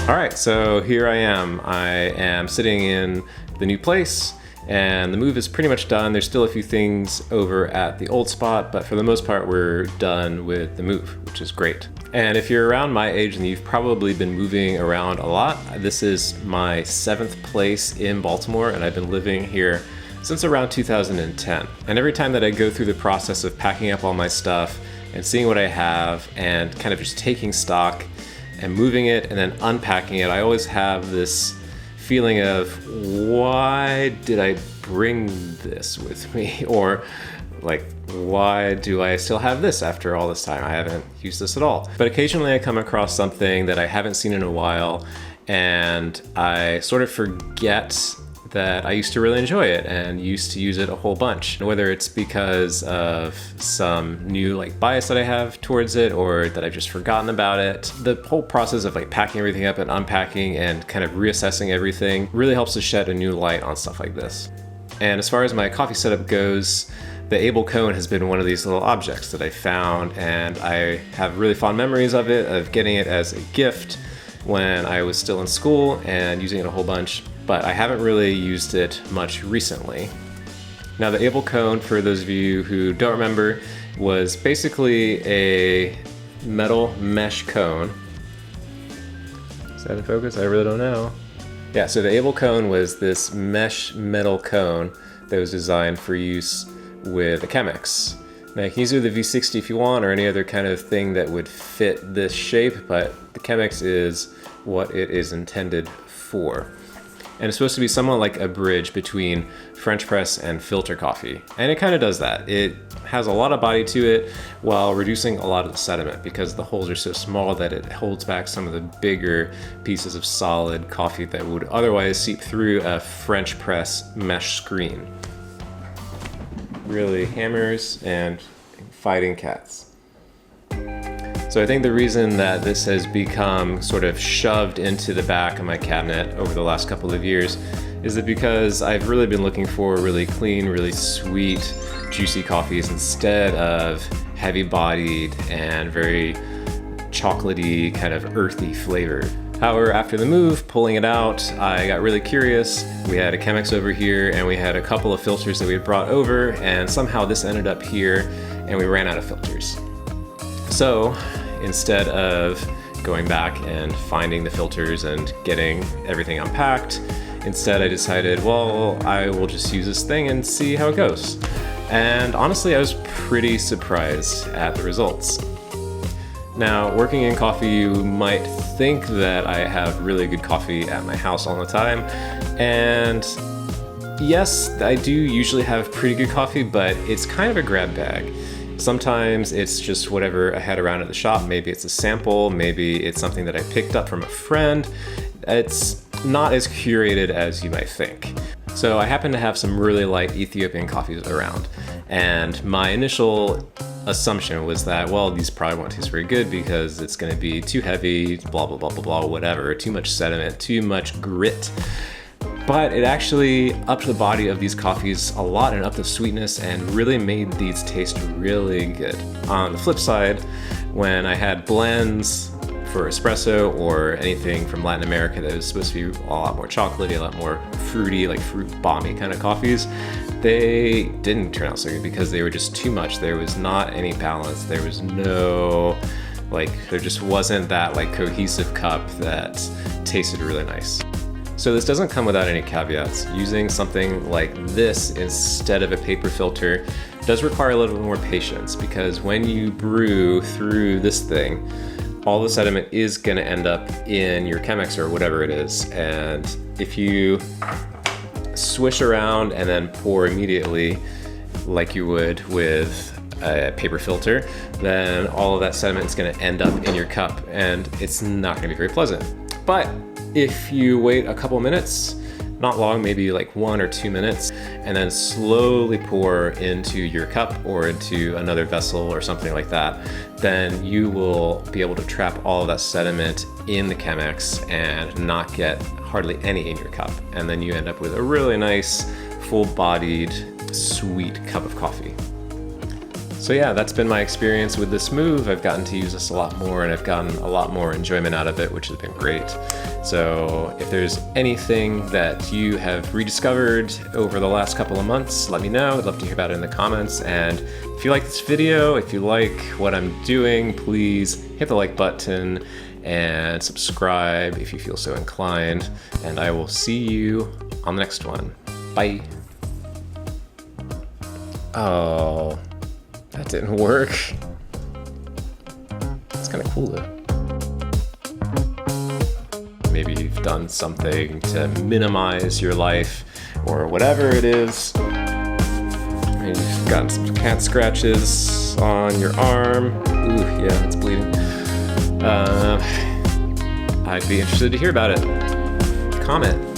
All right, so here I am. I am sitting in the new place and the move is pretty much done. There's still a few things over at the old spot, but for the most part, we're done with the move, which is great. And if you're around my age and you've probably been moving around a lot, this is my 7th place in Baltimore and I've been living here since around 2010. And every time that I go through the process of packing up all my stuff and seeing what I have and kind of just taking stock and moving it and then unpacking it, I always have this feeling of, why did I bring this with me? Or like, why do I still have this after all this time? I haven't used this at all. But occasionally I come across something that I haven't seen in a while and I sort of forget that I used to really enjoy it and used to use it a whole bunch. Whether it's because of some new bias that I have towards it or that I've just forgotten about it. The whole process of packing everything up and unpacking and kind of reassessing everything really helps to shed a new light on stuff like this. And as far as my coffee setup goes, the Able Kone has been one of these little objects that I found, and I have really fond memories of it, of getting it as a gift when I was still in school and using it a whole bunch, but I haven't really used it much recently. Now the Able Kone, for those of you who don't remember, was basically a metal mesh cone. Is that in focus? I really don't know. Yeah, so the Able Kone was this mesh metal cone that was designed for use with a Chemex. Now you can use either the V60 if you want, or any other kind of thing that would fit this shape, but the Chemex is what it is intended for. And it's supposed to be somewhat like a bridge between French press and filter coffee. And it kind of does that. It has a lot of body to it while reducing a lot of the sediment, because the holes are so small that it holds back some of the bigger pieces of solid coffee that would otherwise seep through a French press mesh screen. Really hammers and fighting cats. So I think the reason that this has become sort of shoved into the back of my cabinet over the last couple of years is that because I've really been looking for really clean, really sweet, juicy coffees instead of heavy-bodied and very chocolatey, kind of earthy flavor. However, after the move, pulling it out, I got really curious. We had a Chemex over here and we had a couple of filters that we had brought over, and somehow this ended up here and we ran out of filters. So instead of going back and finding the filters and getting everything unpacked, instead I decided, well, I will just use this thing and see how it goes. And honestly, I was pretty surprised at the results. Now, working in coffee, you might think that I have really good coffee at my house all the time. And yes, I do usually have pretty good coffee, but it's kind of a grab bag. Sometimes it's just whatever I had around at the shop. Maybe it's a sample, maybe it's something that I picked up from a friend. It's not as curated as you might think. So I happen to have some really light Ethiopian coffees around, and my initial assumption was that, well, these probably won't taste very good because it's going to be too heavy, blah, blah, blah, blah, blah, whatever, too much sediment, too much grit. But it actually upped the body of these coffees a lot and upped the sweetness and really made these taste really good. On the flip side, when I had blends for espresso or anything from Latin America that was supposed to be a lot more chocolatey, a lot more fruity, like fruit bomby kind of coffees, they didn't turn out so good because they were just too much. There was not any balance. There was no, there just wasn't that cohesive cup that tasted really nice. So this doesn't come without any caveats. Using something like this instead of a paper filter does require a little bit more patience, because when you brew through this thing, all the sediment is going to end up in your Chemex or whatever it is. And if you swish around and then pour immediately like you would with a paper filter, then all of that sediment is going to end up in your cup and it's not going to be very pleasant. But if you wait a couple minutes, not long, maybe 1 or 2 minutes, and then slowly pour into your cup or into another vessel or something like that, then you will be able to trap all of that sediment in the Chemex and not get hardly any in your cup. And then you end up with a really nice, full-bodied, sweet cup of coffee. So yeah, that's been my experience with this move. I've gotten to use this a lot more, and I've gotten a lot more enjoyment out of it, which has been great. So if there's anything that you have rediscovered over the last couple of months, let me know. I'd love to hear about it in the comments. And if you like this video, if you like what I'm doing, please hit the like button and subscribe if you feel so inclined. And I will see you on the next one. Bye. Oh. That didn't work. It's kind of cool though. Maybe you've done something to minimize your life or whatever it is. Maybe you've gotten some cat scratches on your arm. Ooh, yeah, it's bleeding. I'd be interested to hear about it. Comment.